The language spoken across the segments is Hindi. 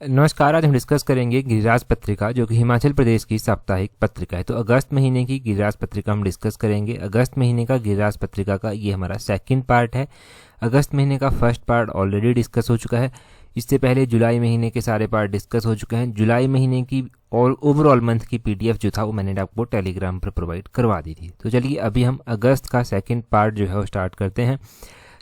नमस्कार। आज हम डिस्कस करेंगे गिरिराज पत्रिका, जो कि हिमाचल प्रदेश की साप्ताहिक पत्रिका है। तो अगस्त महीने की गिरिराज पत्रिका हम डिस्कस करेंगे। अगस्त महीने का गिरिराज पत्रिका का ये हमारा सेकंड पार्ट है। अगस्त महीने का फर्स्ट पार्ट ऑलरेडी डिस्कस हो चुका है। इससे पहले जुलाई महीने के सारे पार्ट डिस्कस हो चुके हैं। जुलाई महीने की और ओवरऑल मंथ की PDF जो था वो मैंने आपको टेलीग्राम पर प्रोवाइड करवा दी थी। तो चलिए अभी हम अगस्त का सेकेंड पार्ट जो है वो स्टार्ट करते हैं।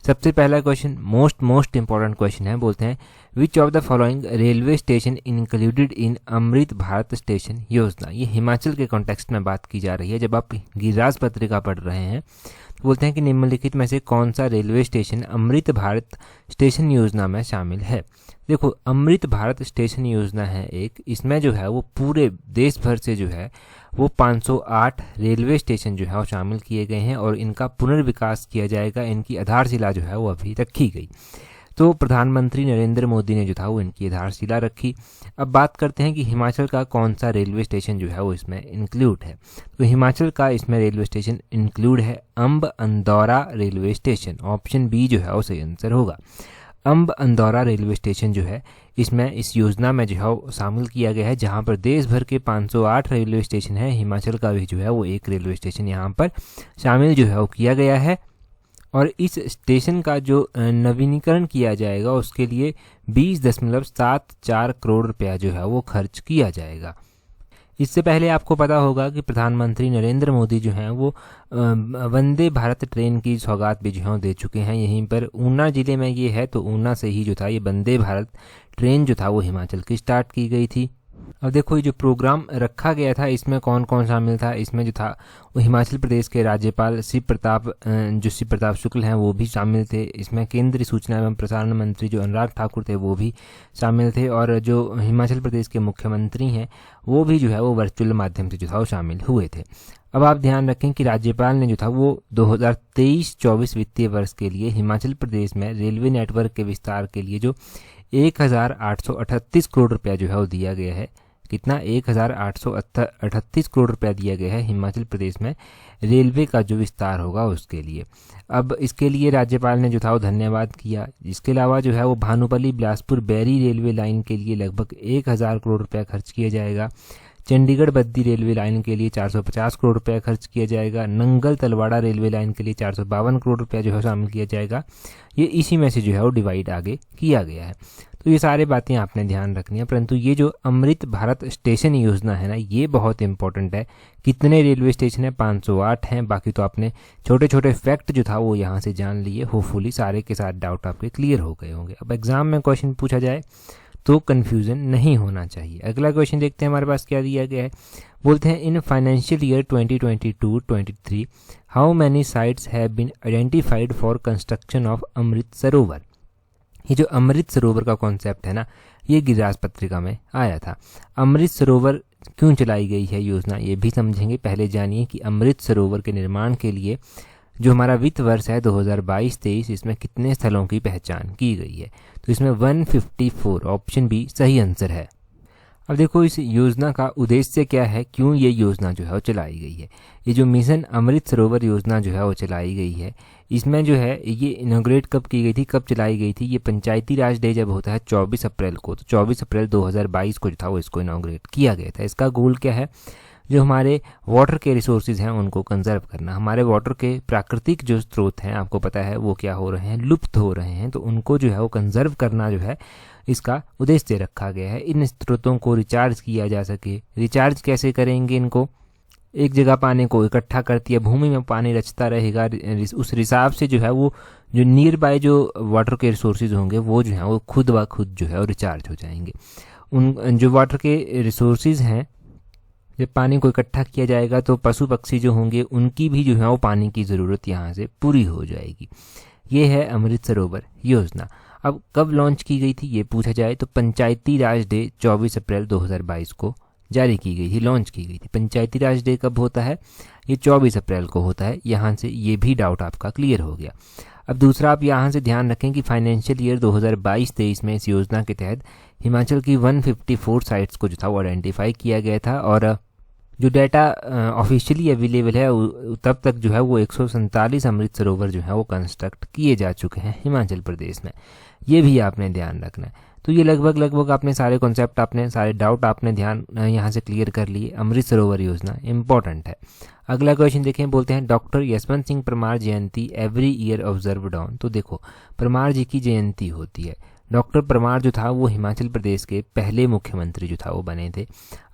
सबसे पहला क्वेश्चन मोस्ट इंपॉर्टेंट क्वेश्चन है। बोलते हैं which of the following railway station included in Amrit Bharat station Yojana. ये हिमाचल के कॉन्टेक्स्ट में बात की जा रही है। जब आप गिरिराज पत्रिका पढ़ रहे हैं तो बोलते हैं कि निम्नलिखित में से कौन सा रेलवे स्टेशन अमृत भारत स्टेशन योजना में शामिल है। देखो, अमृत भारत स्टेशन योजना है एक, इसमें जो है वो पूरे देश भर से जो है वो 508 रेलवे स्टेशन जो है वो शामिल किए गए हैं और इनका पुनर्विकास किया जाएगा। इनकी आधारशिला जो है वो अभी रखी गई। तो प्रधानमंत्री नरेंद्र मोदी ने जो था वो इनकी आधारशिला रखी। अब बात करते हैं कि हिमाचल का कौन सा रेलवे स्टेशन जो है वो इसमें इंक्लूड है। तो हिमाचल का इसमें रेलवे स्टेशन इंक्लूड है Amb Andaura railway station. Option B जो है वो सही आंसर होगा। अंब अंदौरा रेलवे स्टेशन जो है इसमें इस योजना में जो है वो शामिल किया गया है, जहां पर देश भर के 508 रेलवे स्टेशन है। हिमाचल का भी जो है वो एक रेलवे स्टेशन यहां पर शामिल जो है वो किया गया है। और इस स्टेशन का जो नवीनीकरण किया जाएगा उसके लिए 20.74 करोड़ रुपया जो है वो खर्च किया जाएगा। इससे पहले आपको पता होगा कि प्रधानमंत्री नरेंद्र मोदी जो हैं वो वंदे भारत ट्रेन की सौगात भी जो है दे चुके हैं। यहीं पर ऊना ज़िले में ये है, तो ऊना से ही जो था ये वंदे भारत ट्रेन जो था वो हिमाचल की स्टार्ट की गई थी। अब देखो, ये जो प्रोग्राम रखा गया था इसमें कौन कौन शामिल था। इसमें जो था वो हिमाचल प्रदेश के राज्यपाल शिव प्रताप शुक्ल हैं वो भी शामिल थे। इसमें केंद्रीय सूचना एवं प्रसारण मंत्री जो अनुराग ठाकुर थे वो भी शामिल थे। और जो हिमाचल प्रदेश के मुख्यमंत्री हैं वो भी जो है वो वर्चुअल माध्यम से जो था वो शामिल हुए थे। अब आप ध्यान रखें कि राज्यपाल ने जो था वो 2023-24 वित्तीय वर्ष के लिए हिमाचल प्रदेश में रेलवे नेटवर्क के विस्तार के लिए जो 1838 करोड़ रुपया जो है वो दिया गया है। कितना? 1838 करोड़ रुपया दिया गया है हिमाचल प्रदेश में रेलवे का जो विस्तार होगा उसके लिए। अब इसके लिए राज्यपाल ने जो था वो धन्यवाद किया। इसके अलावा जो है वो भानुपल्ली बिलासपुर बैरी रेलवे लाइन के लिए लगभग 1000 करोड़ रुपया खर्च किया जाएगा। चंडीगढ़ बद्दी रेलवे लाइन के लिए 450 करोड़ रुपया खर्च किया जाएगा। नंगल तलवाड़ा रेलवे लाइन के लिए 452 करोड़ रुपया जो है शामिल किया जाएगा। ये इसी में से जो है वो डिवाइड आगे किया गया है। तो ये सारी बातें आपने ध्यान रखनी है। परंतु ये जो अमृत भारत स्टेशन योजना है ना, ये बहुत इंपॉर्टेंट है। कितने रेलवे स्टेशन है? 508 हैं। बाकी तो आपने छोटे छोटे फैक्ट जो था वो यहाँ से जान लिए। होपफुली सारे के साथ डाउट आपके क्लियर हो गए होंगे। अब एग्जाम में क्वेश्चन पूछा जाए तो कन्फ्यूजन नहीं होना चाहिए। अगला क्वेश्चन देखते हैं हमारे पास क्या दिया गया है। बोलते हैं in financial year 2022-23 how many sites have been identified for construction of Amrit Sarovar. ये जो अमृत सरोवर का कॉन्सेप्ट है ना, ये गिरिराज पत्रिका में आया था। अमृत सरोवर क्यों चलाई गई है योजना, ये भी समझेंगे। पहले जानिए कि अमृत सरोवर के निर्माण के लिए जो हमारा वित्त वर्ष है 2022-23, इसमें कितने स्थलों की पहचान की गई है। तो इसमें 154, ऑप्शन बी सही आंसर है। अब देखो, इस योजना का उद्देश्य क्या है, क्यों ये योजना जो है वो चलाई गई है। ये जो मिशन अमृत सरोवर योजना जो है वो चलाई गई है, इसमें जो है ये इनॉग्रेट कब की गई थी, कब चलाई गई थी। ये पंचायती राज डे जब होता है 24 अप्रैल को, तो 24 अप्रैल 2022 को जो था वो इसको इनॉग्रेट किया गया था। इसका गोल क्या है, जो हमारे वाटर के रिसोर्सेज हैं उनको कंजर्व करना। हमारे वाटर के प्राकृतिक जो स्रोत हैं आपको पता है वो क्या हो रहे हैं, लुप्त हो रहे हैं। तो उनको जो है वो कंजर्व करना जो है इसका उद्देश्य रखा गया है। इन स्रोतों को रिचार्ज किया जा सके। रिचार्ज कैसे करेंगे इनको? एक जगह पानी को इकट्ठा करती है, भूमि में पानी रचता रहेगा। उस हिसाब से जो है वो जो नियर बाय जो वाटर के रिसोर्सेज होंगे वो जो है वो खुद ब खुद जो है वो रिचार्ज हो जाएंगे। उन जो वाटर के रिसोर्सेज हैं, जब पानी को इकट्ठा किया जाएगा तो पशु पक्षी जो होंगे उनकी भी जो है वो पानी की ज़रूरत यहाँ से पूरी हो जाएगी। ये है अमृत सरोवर योजना। अब कब लॉन्च की गई थी ये पूछा जाए तो पंचायती राज डे 24 अप्रैल 2022 को जारी की गई थी, लॉन्च की गई थी। पंचायती राज डे कब होता है? ये 24 अप्रैल को होता है। यहाँ से ये भी डाउट आपका क्लियर हो गया। अब दूसरा, आप यहाँ से ध्यान रखें कि फाइनेंशियल ईयर 2022-23 में इस योजना के तहत हिमाचल की 154 साइट्स को जो था वो आइडेंटिफाई किया गया था। और जो डाटा ऑफिशियली अवेलेबल है तब तक जो है वो 147 अमृत सरोवर जो है वो कंस्ट्रक्ट किए जा चुके हैं हिमाचल प्रदेश में। ये भी आपने ध्यान रखना है। तो ये लगभग आपने सारे कॉन्सेप्ट, आपने सारे डाउट आपने ध्यान यहाँ से क्लियर कर लिए। अमृत सरोवर योजना इंपॉर्टेंट है। अगला क्वेश्चन देखें, बोलते हैं doctor Yashwant Singh Parmar Jayanti every year observed on. तो देखो परमार जी की जयंती होती है। डॉक्टर परमार जो था वो हिमाचल प्रदेश के पहले मुख्यमंत्री जो था वो बने थे।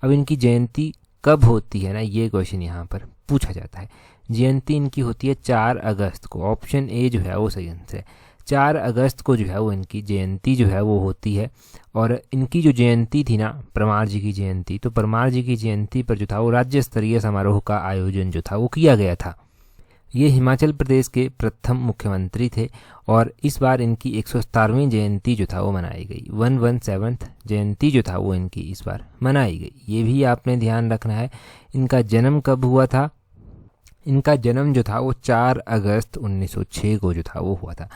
अब इनकी जयंती कब होती है ना, ये क्वेश्चन यहाँ पर पूछा जाता है। जयंती इनकी होती है 4 अगस्त को। ऑप्शन ए जो है वो सही आंसर है। 4 अगस्त को जो है वो इनकी जयंती जो है वो होती है। और इनकी जो जयंती थी ना, परमार जी की जयंती, तो परमार जी की जयंती पर जो था वो राज्य स्तरीय समारोह का आयोजन जो था वो किया गया था। ये हिमाचल प्रदेश के प्रथम मुख्यमंत्री थे और इस बार इनकी 117वीं जयंती जो था वो मनाई गई। 117th जयंती जो था वो इनकी इस बार मनाई गई। ये भी आपने ध्यान रखना है। इनका जन्म कब हुआ था? इनका जन्म जो था वो 4 अगस्त 1906 को जो था वो हुआ था।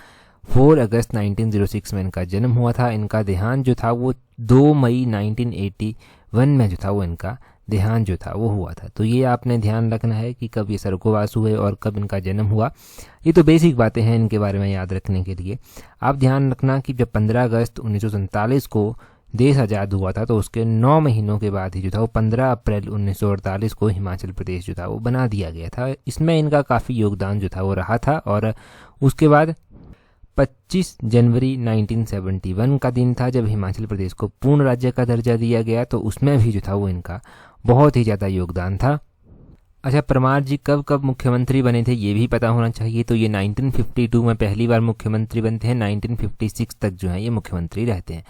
4 अगस्त 1906 में इनका जन्म हुआ था। इनका देहांत जो था वो 2 मई 1981 में जो था वो इनका देहांत जो था वो हुआ था। तो ये आपने ध्यान रखना है कि कब ये स्वर्गवास हुए और कब इनका जन्म हुआ। ये तो बेसिक बातें हैं इनके बारे में याद रखने के लिए। आप ध्यान रखना कि जब 15 अगस्त 1947 को देश आज़ाद हुआ था तो उसके 9 महीनों के बाद ही जो था वो 15 अप्रैल 1948 को हिमाचल प्रदेश जो था वो बना दिया गया था। इसमें इनका काफ़ी योगदान जो था वो रहा था। और उसके बाद 25 जनवरी 1971 का दिन था जब हिमाचल प्रदेश को पूर्ण राज्य का दर्जा दिया गया, तो उसमें भी जो था वो इनका बहुत ही ज़्यादा योगदान था। अच्छा, परमार जी कब कब मुख्यमंत्री बने थे ये भी पता होना चाहिए। तो ये 1952 में पहली बार मुख्यमंत्री बनते हैं। 1956 तक जो है ये मुख्यमंत्री रहते हैं।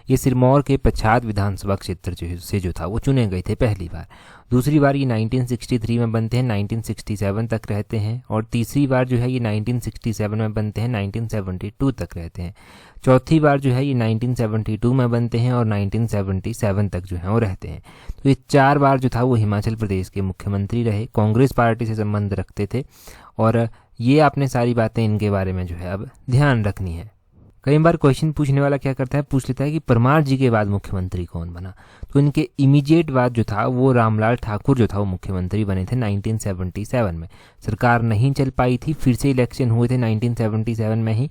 ये सिरमौर के पच्छाद विधानसभा क्षेत्र से जो था वो चुने गए थे पहली बार। दूसरी बार ये 1963 में बनते हैं, 1967 तक रहते हैं। और तीसरी बार जो है ये 1967 में बनते हैं, 1972 तक रहते हैं। चौथी बार जो है ये 1972 में बनते हैं और 1977 तक जो है वो रहते हैं। तो ये 4 बार जो था वो हिमाचल प्रदेश के मुख्यमंत्री रहे। कांग्रेस पार्टी से संबंध रखते थे और ये आपने सारी बातें इनके बारे में जो है अब ध्यान रखनी है। कई बार क्वेश्चन पूछने वाला क्या करता है, पूछ लेता है कि परमार जी के बाद मुख्यमंत्री कौन बना। तो इनके इमीडिएट बाद जो था वो रामलाल ठाकुर जो था वो मुख्यमंत्री बने थे 1977 में। सरकार नहीं चल पाई थी, फिर से इलेक्शन हुए थे 1977 में ही।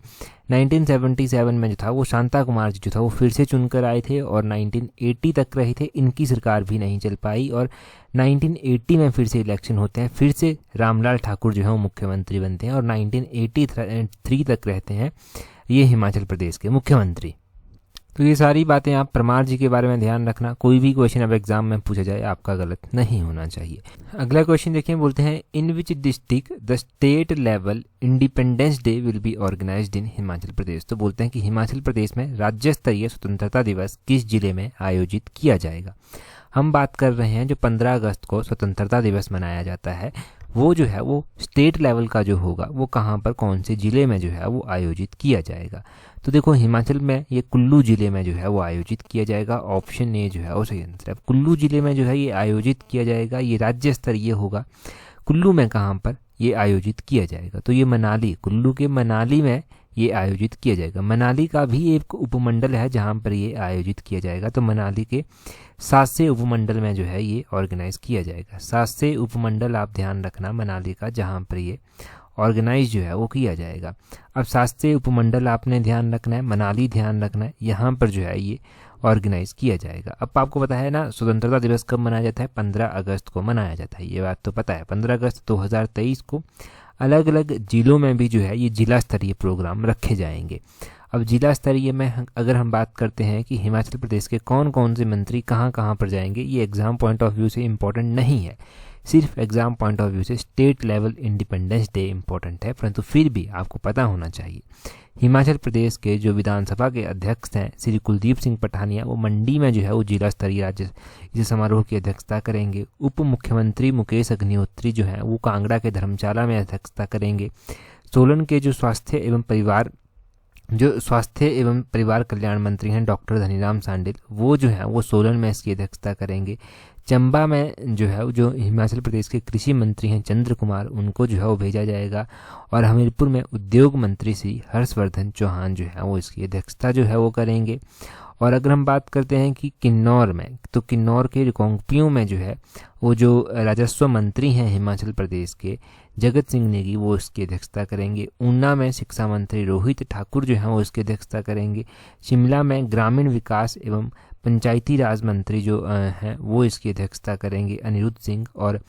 1977 में जो था वो शांता कुमार जी जो था वो फिर से चुनकर आए थे और 1980 तक रहे थे। इनकी सरकार भी नहीं चल पाई और 1980 में फिर से इलेक्शन होते हैं। फिर से रामलाल ठाकुर जो है वो मुख्यमंत्री बनते हैं और 1983 तक रहते हैं ये हिमाचल प्रदेश के मुख्यमंत्री। तो ये सारी बातें आप परमार जी के बारे में ध्यान रखना। कोई भी क्वेश्चन अब एग्जाम में पूछा जाए आपका गलत नहीं होना चाहिए। अगला क्वेश्चन देखिए, बोलते हैं in which district the state level independence day will be organised in Himachal Pradesh. तो बोलते हैं कि हिमाचल प्रदेश में राज्य स्तरीय स्वतंत्रता दिवस किस जिले में आयोजित किया जाएगा। हम बात कर रहे हैं जो 15 अगस्त को स्वतंत्रता दिवस मनाया जाता है, वो जो है वो स्टेट लेवल का जो होगा वो कहाँ पर, कौन से ज़िले में जो है वो आयोजित किया जाएगा। तो देखो हिमाचल में ये कुल्लू ज़िले में जो है वो आयोजित किया जाएगा। ऑप्शन ए जो है वो सही आंसर है। कुल्लू ज़िले में जो है ये आयोजित किया जाएगा। ये राज्य स्तरीय होगा। कुल्लू में कहाँ पर ये आयोजित किया जाएगा, तो ये मनाली, कुल्लू के मनाली में ये आयोजित किया जाएगा। मनाली का भी एक उपमंडल है जहाँ पर ये आयोजित किया जाएगा। तो मनाली के 7 से उपमंडल में जो है ये ऑर्गेनाइज किया जाएगा। 7 से उपमंडल आप ध्यान रखना मनाली का, जहाँ पर ये ऑर्गेनाइज जो है वो किया जाएगा। अब 7 से उपमंडल आपने ध्यान रखना है, मनाली ध्यान रखना है, यहाँ पर जो है ये ऑर्गेनाइज किया जाएगा। अब आपको पता है ना स्वतंत्रता दिवस कब मनाया जाता है, 15 अगस्त को मनाया जाता है। ये बात तो पता है। 15 अगस्त 2023 को अलग अलग जिलों में भी जो है ये जिला स्तरीय प्रोग्राम रखे जाएंगे। अब जिला स्तरीय में अगर हम बात करते हैं कि हिमाचल प्रदेश के कौन कौन से मंत्री कहाँ कहाँ पर जाएंगे, ये एग्ज़ाम पॉइंट ऑफ व्यू से इम्पोर्टेंट नहीं है। सिर्फ एग्ज़ाम पॉइंट ऑफ व्यू से state level independence day important है, परंतु फिर भी आपको पता होना चाहिए। हिमाचल प्रदेश के जो विधानसभा के अध्यक्ष हैं श्री कुलदीप सिंह पठानिया, वो मंडी में जो है वो जिला स्तरीय राज्य इस समारोह की अध्यक्षता करेंगे। उप मुख्यमंत्री मुकेश अग्निहोत्री जो है वो कांगड़ा के धर्मशाला में अध्यक्षता करेंगे। सोलन के जो स्वास्थ्य एवं परिवार कल्याण मंत्री हैं डॉक्टर धनीराम शांडिल, वो जो है वो सोलन में इसकी अध्यक्षता करेंगे। चंबा में जो है जो हिमाचल प्रदेश के कृषि मंत्री हैं चंद्र कुमार, उनको जो है वो भेजा जाएगा। और हमीरपुर में उद्योग मंत्री श्री हर्षवर्धन चौहान जो है वो इसकी अध्यक्षता जो है वो करेंगे। और अगर हम बात करते हैं कि किन्नौर में, तो किन्नौर के रिकांगपिओ में जो है वो जो राजस्व मंत्री हैं हिमाचल प्रदेश के जगत सिंह नेगी, वो इसकी अध्यक्षता करेंगे। ऊना में शिक्षा मंत्री रोहित ठाकुर जो हैं वो इसकी अध्यक्षता करेंगे। शिमला में ग्रामीण विकास एवं पंचायती राज मंत्री जो हैं वो इसकी अध्यक्षता करेंगे अनिरुद्ध सिंह। और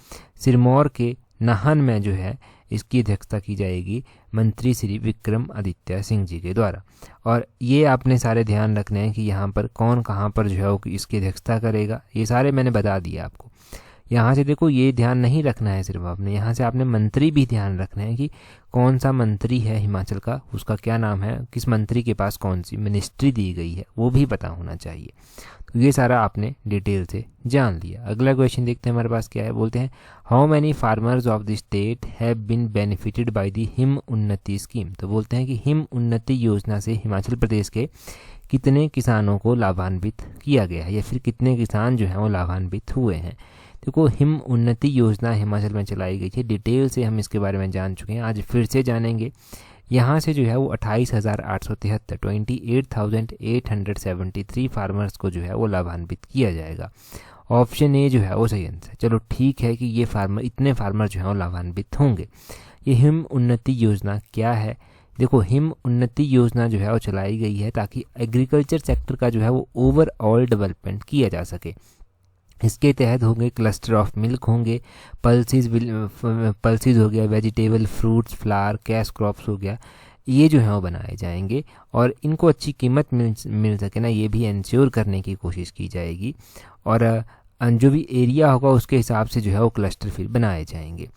सिरमौर के नाहन में जो है इसकी अध्यक्षता की जाएगी मंत्री श्री विक्रम आदित्य सिंह जी के द्वारा। और ये आपने सारे ध्यान रखने हैं कि यहाँ पर कौन कहाँ पर जो है वो इसकी अध्यक्षता करेगा, ये सारे मैंने बता दिया आपको। यहाँ से देखो ये ध्यान नहीं रखना है सिर्फ आपने, यहाँ से आपने मंत्री भी ध्यान रखना है कि कौन सा मंत्री है हिमाचल का, उसका क्या नाम है, किस मंत्री के पास कौन सी मिनिस्ट्री दी गई है, वो भी पता होना चाहिए। तो ये सारा आपने डिटेल से जान लिया। अगला क्वेश्चन देखते हैं हमारे पास क्या है। बोलते हैं how many farmers of the state have been benefited by the Him Unnati scheme. तो बोलते हैं कि हिम उन्नति योजना से हिमाचल प्रदेश के कितने किसानों को लाभान्वित किया गया है, या फिर कितने किसान जो हैं वो लाभान्वित हुए हैं। देखो हिम उन्नति योजना हिमाचल में चलाई गई थी, डिटेल से हम इसके बारे में जान चुके हैं, आज फिर से जानेंगे। यहाँ से जो है वो 28,873 28,873 फार्मर्स को जो है वो लाभान्वित किया जाएगा। ऑप्शन ए जो है वो सही आंसर है। चलो ठीक है कि ये इतने फार्मर जो है वो लाभान्वित होंगे। ये हिम उन्नति योजना क्या है? देखो हिम उन्नति योजना जो है वो चलाई गई है ताकि एग्रीकल्चर सेक्टर का जो है वो ओवरऑल डेवलपमेंट किया जा सके। इसके तहत होंगे क्लस्टर ऑफ मिल्क होंगे, पल्सीज हो गया, vegetable, fruits, flower, cash crops हो गया, ये जो है वो बनाए जाएंगे और इनको अच्छी कीमत मिल सके ना, ये भी इंश्योर करने की कोशिश की जाएगी। और जो भी एरिया होगा उसके हिसाब से जो है वो क्लस्टर फिर बनाए जाएंगे।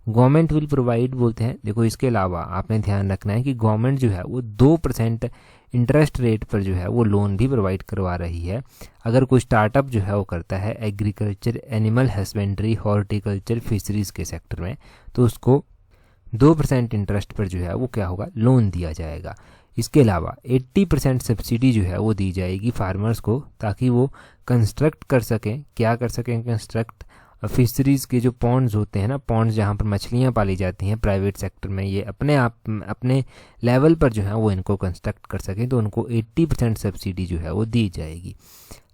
गवर्नमेंट विल प्रोवाइड बोलते हैं, देखो इसके अलावा आपने ध्यान रखना है कि गवर्नमेंट जो है वो 2% इंटरेस्ट रेट पर जो है वो लोन भी प्रोवाइड करवा रही है। अगर कोई स्टार्टअप जो है वो करता है agriculture, animal husbandry, horticulture, fisheries के सेक्टर में, तो उसको 2% इंटरेस्ट पर जो है वो क्या होगा, लोन दिया जाएगा। इसके अलावा 80% सब्सिडी जो है वो दी जाएगी फार्मर्स को, ताकि वो कंस्ट्रक्ट कर सकें, क्या कर सकें, कंस्ट्रक्ट फिशरीज़ के जो पॉन्ड्स होते हैं ना, पॉन्ड्स जहाँ पर मछलियाँ पाली जाती हैं प्राइवेट सेक्टर में, ये अपने लेवल पर जो है वो इनको कंस्ट्रक्ट कर सकें, तो उनको 80% सब्सिडी जो है वो दी जाएगी।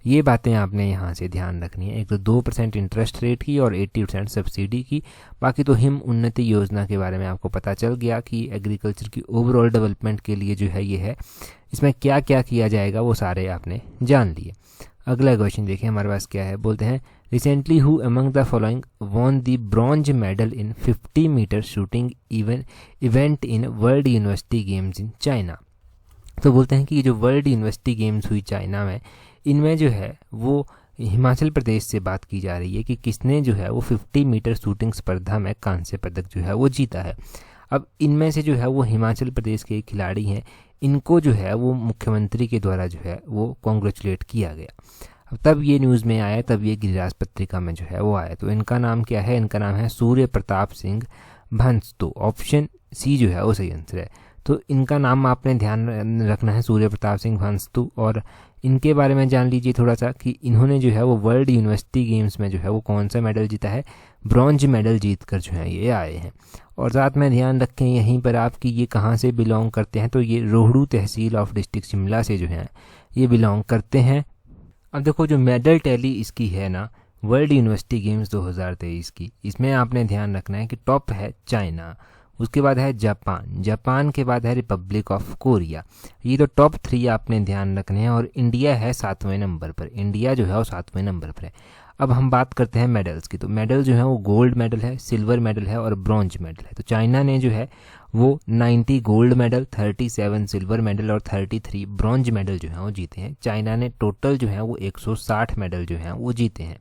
ये बातें आपने यहाँ से ध्यान रखनी है, एक तो 2% इंटरेस्ट रेट की और 80% सब्सिडी की। बाकी तो हिम उन्नति योजना के बारे में आपको पता चल गया कि एग्रीकल्चर की ओवरऑल डेवलपमेंट के लिए जो है ये है, इसमें क्या क्या किया जाएगा वो सारे आपने जान लिए। अगला क्वेश्चन देखिए हमारे पास क्या है। बोलते हैं recently who among the following won the bronze medal in 50 meter shooting event in world university games in China. तो बोलते हैं कि ये जो वर्ल्ड यूनिवर्सिटी गेम्स हुई चाइना में, इनमें जो है वो हिमाचल प्रदेश से बात की जा रही है कि किसने जो है वो 50 मीटर शूटिंग स्पर्धा में कांस्य पदक जो है वो जीता है। अब इनमें से जो है वो हिमाचल प्रदेश के खिलाड़ी हैं, इनको जो है वो मुख्यमंत्री के द्वारा जो है वो कॉन्ग्रेचुलेट किया गया। अब तब ये न्यूज़ में आया, तब ये गिरिराज पत्रिका में जो है वो आया। तो इनका नाम क्या है? इनका नाम है सूर्य प्रताप सिंह भंस्तु। ऑप्शन सी जो है वो सही आंसर है। तो इनका नाम आपने ध्यान रखना है, सूर्य प्रताप सिंह भंस्तु। और इनके बारे में जान लीजिए थोड़ा सा कि इन्होंने जो है वो वर्ल्ड यूनिवर्सिटी गेम्स में जो है वो कौन सा मेडल जीता है, ब्रॉन्ज मेडल जीत कर जो है ये आए हैं। और साथ में ध्यान रखें यहीं पर आप कि ये कहाँ से बिलोंग करते हैं, तो ये रोहड़ू तहसील ऑफ डिस्ट्रिक्ट शिमला से जो है ये बिलोंग करते हैं। अब देखो जो मेडल टैली इसकी है ना, वर्ल्ड यूनिवर्सिटी गेम्स 2023 की, इसमें आपने ध्यान रखना है कि टॉप है चाइना, उसके बाद है जापान, जापान के बाद है रिपब्लिक ऑफ कोरिया। ये तो टॉप 3 आपने ध्यान रखने हैं। और इंडिया है 7वें नंबर पर, इंडिया जो है वो 7वें नंबर पर है। अब हम बात करते हैं मेडल्स की। तो मेडल जो है वो गोल्ड मेडल है, सिल्वर मेडल है और ब्रॉन्ज मेडल है। तो चाइना ने जो है वो 90 गोल्ड मेडल, 37 सिल्वर मेडल और 33 ब्रॉन्ज मेडल जो है वो जीते हैं। चाइना ने टोटल जो है वो 160 मेडल जो हैं वो जीते हैं।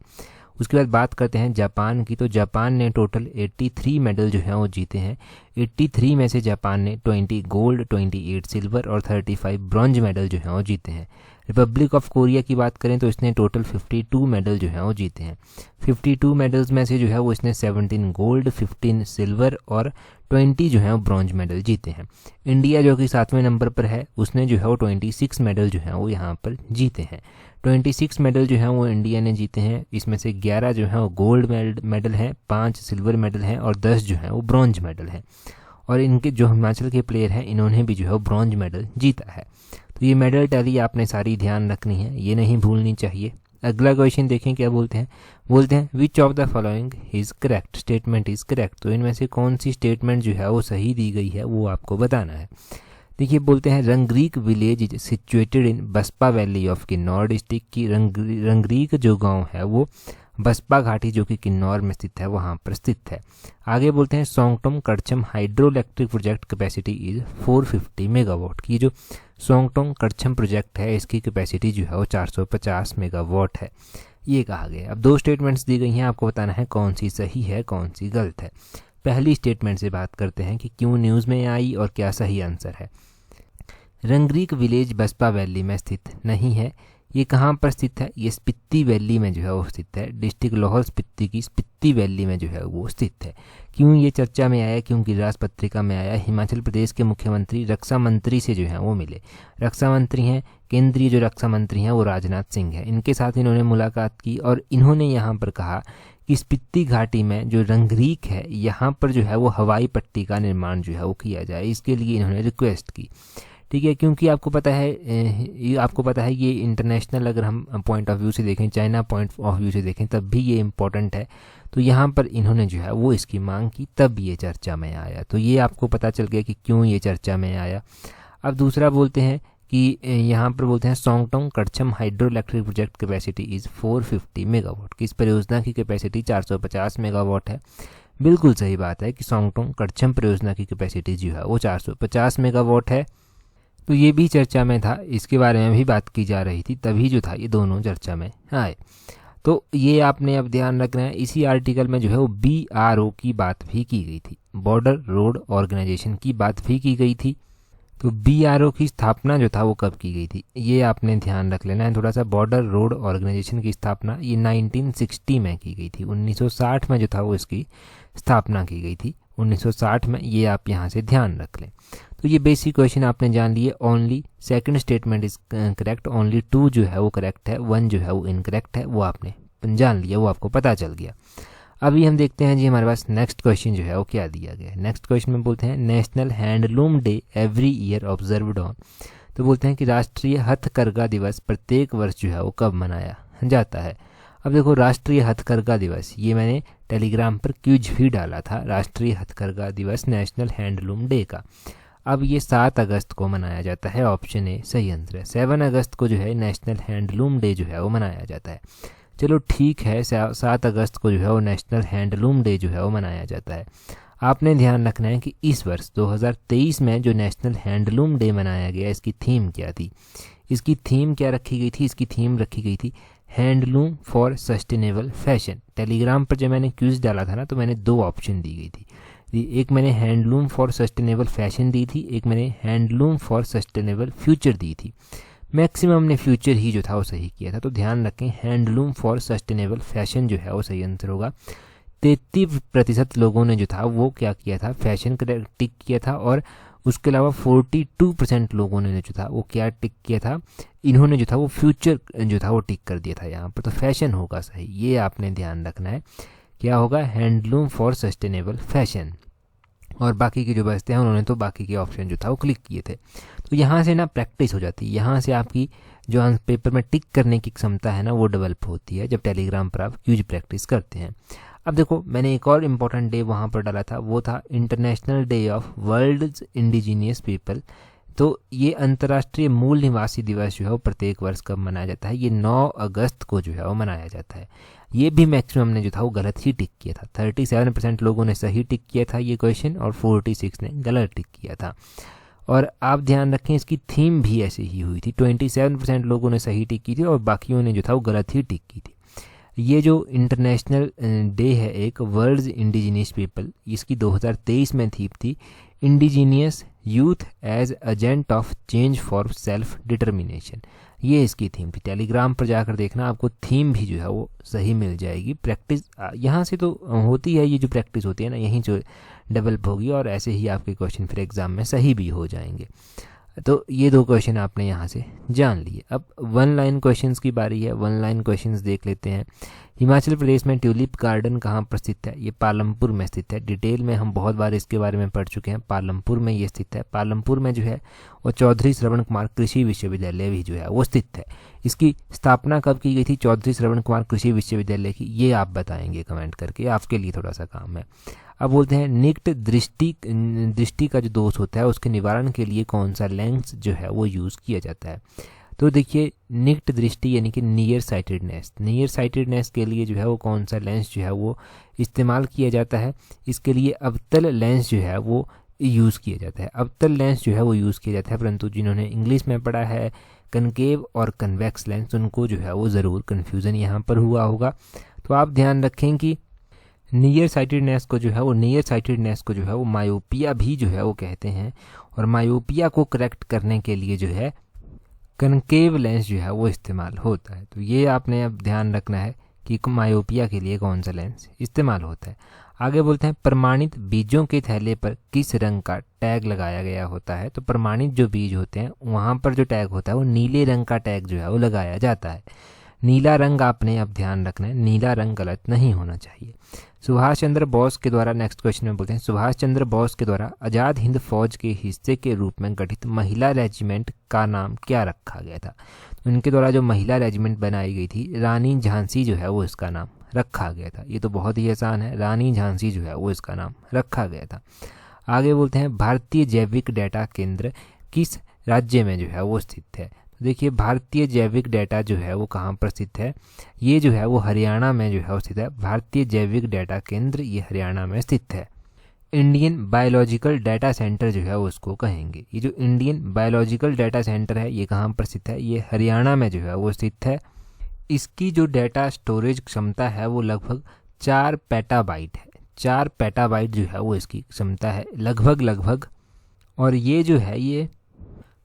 उसके बाद बात करते हैं जापान की। तो जापान ने टोटल 83 मेडल जो हैं वो जीते हैं। 83 में से जापान ने 20 गोल्ड, 28 सिल्वर और 35 ब्रॉन्ज मेडल जो हैं वो जीते हैं। रिपब्लिक ऑफ कोरिया की बात करें तो इसने टोटल 52 मेडल जो हैं वो जीते हैं। 52 मेडल्स में से जो है वो इसने 17 गोल्ड, 15 सिल्वर और 20 जो है वो ब्रॉन्ज मेडल जीते हैं। इंडिया जो कि 7वें नंबर पर है, उसने जो है वो 26 मेडल जो है वो यहाँ पर जीते हैं। 26 मेडल जो है वो इंडिया ने जीते हैं। इसमें से 11 जो है वो गोल्ड मेडल हैं, 5 सिल्वर मेडल हैं और 10 जो है वो ब्रॉन्ज मेडल हैं। और इनके जो हिमाचल के प्लेयर हैं इन्होंने भी जो है वो ब्रॉन्ज मेडल जीता है। तो ये मेडल टैली आपने सारी ध्यान रखनी है, ये नहीं भूलनी चाहिए। अगला क्वेश्चन देखें क्या बोलते हैं which of the following is correct, statement is correct. तो इनमें से कौन सी स्टेटमेंट जो है वो सही दी गई है वो आपको बताना है। देखिए बोलते हैं Rangrik village is situated in Baspa valley of Kinnaur district की। रंगरीक जो गांव है वो बसपा घाटी जो कि किन्नौर में स्थित है वहाँ पर स्थित है। आगे बोलते हैं Shongtong Karcham hydro electric project capacity is 450 megawatt की। जो सोंगटोम कड़छम प्रोजेक्ट है इसकी कैपेसिटी जो है वो 450 मेगावाट है, ये कहा गया। अब दो स्टेटमेंट्स दी गई हैं, आपको बताना है कौन सी सही है कौन सी गलत है। पहली स्टेटमेंट से बात करते हैं कि क्यों न्यूज़ में आई और क्या सही आंसर है। रंगरीक विलेज बसपा वैली में स्थित नहीं है। ये कहाँ पर स्थित है, ये स्पीति वैली में जो है वो स्थित है। डिस्ट्रिक्ट लाहौल स्पीति की स्पीति वैली में जो है वो स्थित है। क्यों ये चर्चा में आया, क्योंकि राज पत्रिका में आया। हिमाचल प्रदेश के मुख्यमंत्री रक्षा मंत्री से जो है वो मिले। रक्षा मंत्री हैं, केंद्रीय जो रक्षा मंत्री हैं वो राजनाथ सिंह है। इनके साथ इन्होंने मुलाकात की और इन्होंने यहाँ पर कहा कि स्पीति घाटी में जो रंगरीक है यहाँ पर जो है वो हवाई पट्टी का निर्माण जो है वो किया जाए, इसके लिए इन्होंने रिक्वेस्ट की। ठीक है, क्योंकि आपको पता है ये इंटरनेशनल अगर हम पॉइंट ऑफ व्यू से देखें, चाइना पॉइंट ऑफ व्यू से देखें तब भी ये इम्पोर्टेंट है। तो यहाँ पर इन्होंने जो है वो इसकी मांग की, तब ये चर्चा में आया। तो ये आपको पता चल गया कि क्यों ये चर्चा में आया। अब दूसरा बोलते हैं कि यहाँ पर बोलते हैं Shongtong Karcham hydro electric project capacity is 450 megawatt की। इस परियोजना की कैपेसिटी 450 मेगावाट है। बिल्कुल सही बात है कि सोंगटोम कड़छम परियोजना की कैपेसिटी जो है वो 450 मेगावाट है। तो ये भी चर्चा में था, इसके बारे में भी बात की जा रही थी, तभी जो था ये दोनों चर्चा में आए। तो ये आपने अब ध्यान रखना है। इसी आर्टिकल में जो है वो BRO की बात भी की गई थी, बॉर्डर रोड ऑर्गेनाइजेशन की बात भी की गई थी। तो BRO की स्थापना जो था वो कब की गई थी, ये आपने ध्यान रख लेना है थोड़ा सा। बॉर्डर रोड ऑर्गेनाइजेशन की स्थापना ये 1960 में की गई थी। 1960 में जो था वो इसकी स्थापना की गई थी, 1960 में। ये आप यहाँ से ध्यान रख लें। तो ये बेसिक क्वेश्चन आपने जान लिए। Only second statement is correct, only 2 जो है वो करेक्ट है, 1 जो है वो इनकरेक्ट है, वो आपने जान लिया, वो आपको पता चल गया। अभी हम देखते हैं जी हमारे पास नेक्स्ट क्वेश्चन जो है वो क्या दिया गया है। नेक्स्ट क्वेश्चन में बोलते हैं national handloom day every year observed on. तो बोलते हैं कि राष्ट्रीय हथकरघा दिवस प्रत्येक वर्ष जो है वो कब मनाया जाता है। अब देखो राष्ट्रीय हथकरघा दिवस, ये मैंने टेलीग्राम पर क्विज भी डाला था, राष्ट्रीय हथकरघा दिवस नेशनल हैंडलूम डे का। अब ये 7 अगस्त को मनाया जाता है, ऑप्शन ए सही आंसर है। 7 अगस्त को जो है नेशनल हैंडलूम डे जो है वो मनाया जाता है। चलो ठीक है, 7 अगस्त को जो है वो नेशनल हैंडलूम डे जो है वो मनाया जाता है। आपने ध्यान रखना है कि इस वर्ष 2023 में जो नेशनल हैंडलूम डे मनाया गया, इसकी थीम क्या थी, इसकी थीम क्या रखी गई थी, इसकी थीम रखी गई थी handloom for sustainable fashion. Telegram पर जब मैंने क्विज डाला था ना तो मैंने 2 ऑप्शन दी गई थी, एक मैंने हैंडलूम फॉर सस्टेनेबल फैशन दी थी, एक मैंने हैंडलूम फॉर सस्टेनेबल फ्यूचर दी थी। मैक्सिमम ने फ्यूचर ही जो था वो सही किया था। तो ध्यान रखें हैंडलूम फॉर सस्टेनेबल फैशन जो है वो सही आंसर होगा। 33% लोगों ने जो था वो क्या किया था, फैशन टिक किया था। और उसके अलावा 42% लोगों ने जो था वो क्या टिक किया था, इन्होंने जो था वो फ्यूचर जो था वो टिक कर दिया था यहाँ पर। तो फैशन होगा सही, ये आपने ध्यान रखना है। क्या होगा, हैंडलूम फॉर सस्टेनेबल फैशन। और बाकी के जो बचते हैं उन्होंने तो बाकी के ऑप्शन जो था वो क्लिक किए थे। तो यहाँ से ना प्रैक्टिस हो जाती है, यहाँ से आपकी जो पेपर में टिक करने की क्षमता है ना वो डेवलप होती है जब टेलीग्राम पर आप क्विज प्रैक्टिस करते हैं। अब देखो मैंने एक और इम्पॉर्टेंट डे वहाँ पर डाला था, वो था international day of world's indigenous people. तो ये अंतर्राष्ट्रीय मूल निवासी दिवस जो है वो प्रत्येक वर्ष कब मनाया जाता है, ये 9 अगस्त को जो है वो मनाया जाता है। ये भी मैक्सिमम ने जो था वो गलत ही टिक किया था। 37% लोगों ने सही टिक किया था ये क्वेश्चन और 46 ने गलत टिक किया था। और आप ध्यान रखें इसकी थीम भी ऐसे ही हुई थी, 27% लोगों ने सही टिक की थी और बाकियों ने जो था वो गलत ही टिक की थी। ये जो इंटरनेशनल डे है एक वर्ल्ड्स इंडिजीनियस पीपल, इसकी 2023 में थीम थी indigenous youth as agent of change for self determination. ये इसकी थीम थी। टेलीग्राम पर जाकर देखना, आपको थीम भी जो है वो सही मिल जाएगी। प्रैक्टिस यहाँ से तो होती है, ये जो प्रैक्टिस होती है ना यहीं जो डेवलप होगी और ऐसे ही आपके क्वेश्चन फिर एग्जाम में सही भी हो जाएंगे। तो ये 2 क्वेश्चन आपने यहाँ से जान लिए। अब 1 लाइन क्वेश्चंस की बारी है। 1 लाइन क्वेश्चंस देख लेते हैं। हिमाचल प्रदेश में ट्यूलिप गार्डन कहाँ पर स्थित है? ये पालमपुर में स्थित है। डिटेल में हम बहुत बार इसके बारे में पढ़ चुके हैं। पालमपुर में ये स्थित है। पालमपुर में जो है वो चौधरी श्रवण कुमार कृषि विश्वविद्यालय भी जो है वो स्थित है। इसकी स्थापना कब की गई थी चौधरी श्रवण कुमार कृषि विश्वविद्यालय की? ये आप बताएंगे कमेंट करके, आपके लिए थोड़ा सा काम है। अब बोलते हैं निकट दृष्टि का जो दोष होता है उसके निवारण के लिए कौन सा लेंस जो है वो यूज़ किया जाता है? तो देखिए निकट दृष्टि यानी कि नियर साइटेडनेस के लिए जो है वो कौन सा लेंस जो है वो इस्तेमाल किया जाता है? इसके लिए अवतल लेंस जो है वो यूज़ किया जाता है। अवतल लेंस जो है वो यूज़ किया जाता है, परंतु जिन्होंने इंग्लिश में पढ़ा है कनकेव और कन्वेक्स लेंस, उनको जो है वो ज़रूर कन्फ्यूज़न यहाँ पर हुआ होगा। तो आप ध्यान रखें कि नियर साइटेडनेस को जो है वो मायोपिया भी जो है वो कहते हैं, और मायोपिया को करेक्ट करने के लिए जो है कनकेव लेंस जो है वो इस्तेमाल होता है। तो ये आपने अब ध्यान रखना है कि मायोपिया के लिए कौन सा लेंस इस्तेमाल होता है। आगे बोलते हैं प्रमाणित बीजों के थैले पर किस रंग का टैग लगाया गया होता है? तो प्रमाणित जो बीज होते हैं वहाँ पर जो टैग होता है वो नीले रंग का टैग जो है वो लगाया जाता है। नीला रंग आपने अब ध्यान रखना है, नीला रंग गलत नहीं होना चाहिए। सुभाष चंद्र बोस के द्वारा, नेक्स्ट क्वेश्चन में बोलते हैं, सुभाष चंद्र बोस के द्वारा आज़ाद हिंद फौज के हिस्से के रूप में गठित महिला रेजिमेंट का नाम क्या रखा गया था? उनके द्वारा जो महिला रेजिमेंट बनाई गई थी रानी झांसी जो है वो इसका नाम रखा गया था। ये तो बहुत ही आसान है, रानी झांसी जो है वो इसका नाम रखा गया था। आगे बोलते हैं भारतीय जैविक डेटा केंद्र किस राज्य में जो है वो स्थित है? देखिए भारतीय जैविक डेटा जो है वो कहाँ पर स्थित है? ये जो है वो हरियाणा में जो है वो स्थित है। भारतीय जैविक डेटा केंद्र ये हरियाणा में स्थित है। इंडियन बायोलॉजिकल डाटा सेंटर जो है वो उसको कहेंगे। ये जो इंडियन बायोलॉजिकल डाटा सेंटर है ये कहाँ पर स्थित है? ये हरियाणा में जो है वो स्थित है। इसकी जो डाटा स्टोरेज क्षमता है वो लगभग 4 पेटाबाइट है। 4 पेटाबाइट जो है वो इसकी क्षमता है लगभग, और ये जो है ये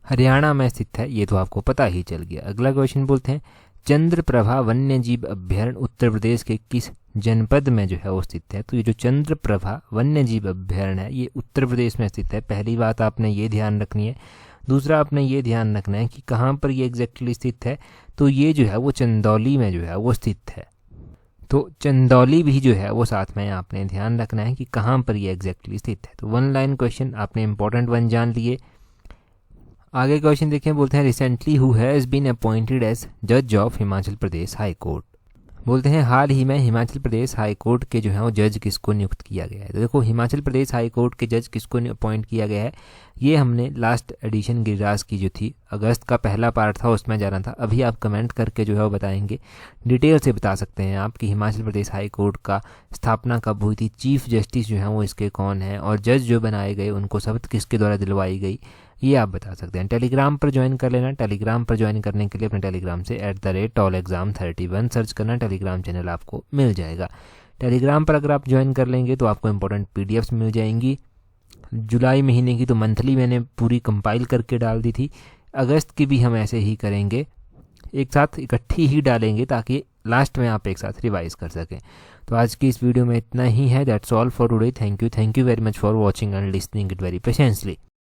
हरियाणा में स्थित है। ये तो आपको पता ही चल गया। अगला क्वेश्चन बोलते हैं चंद्रप्रभा वन्य जीव अभ्यारण्य उत्तर प्रदेश के किस जनपद में जो है वो स्थित है? तो ये जो चंद्रप्रभा वन्य जीव अभ्यारण्य है ये उत्तर प्रदेश में स्थित है। पहली बात आपने ये ध्यान रखनी है। दूसरा आपने ये ध्यान रखना है कि कहाँ पर ये एग्जैक्टली स्थित है। तो ये जो है वो चंदौली में जो है वो स्थित है। तो चंदौली भी जो है वो साथ में आपने ध्यान रखना है कि कहाँ पर ये एग्जैक्टली स्थित है। तो 1 लाइन क्वेश्चन आपने इंपॉर्टेंट 1 जान लिए। आगे क्वेश्चन देखें, बोलते हैं recently who has been appointed as जज of Himachal Pradesh high court. बोलते हैं हाल ही में हिमाचल प्रदेश हाई कोर्ट के जो है वो जज किसको नियुक्त किया गया है? तो देखो हिमाचल प्रदेश हाई कोर्ट के जज किसको अपॉइंट किया गया है, ये हमने लास्ट एडिशन गिरिराज की जो थी अगस्त का पहला पार्ट था उसमें जाना था। अभी आप कमेंट करके जो है वो बताएंगे, डिटेल से बता सकते हैं आप कि हिमाचल प्रदेश हाई कोर्ट का स्थापना कब हुई थी, चीफ जस्टिस जो है वो इसके कौन है, और जज जो बनाए गए उनको शपथ किसके द्वारा दिलवाई गई, ये आप बता सकते हैं। टेलीग्राम पर ज्वाइन कर लेना। टेलीग्राम पर ज्वाइन करने के लिए अपने टेलीग्राम से @tallexam31 सर्च करना, टेलीग्राम चैनल आपको मिल जाएगा। टेलीग्राम पर अगर आप ज्वाइन कर लेंगे तो आपको इंपॉर्टेंट PDFs मिल जाएंगी। जुलाई महीने की तो मंथली मैंने पूरी कंपाइल करके डाल दी थी। अगस्त की भी हम ऐसे ही करेंगे, एक साथ इकट्ठी ही डालेंगे ताकि लास्ट में आप एक साथ रिवाइज कर सकें। तो आज की इस वीडियो में इतना ही है। That's all for today. Thank you very much for watching and listening it very patiently.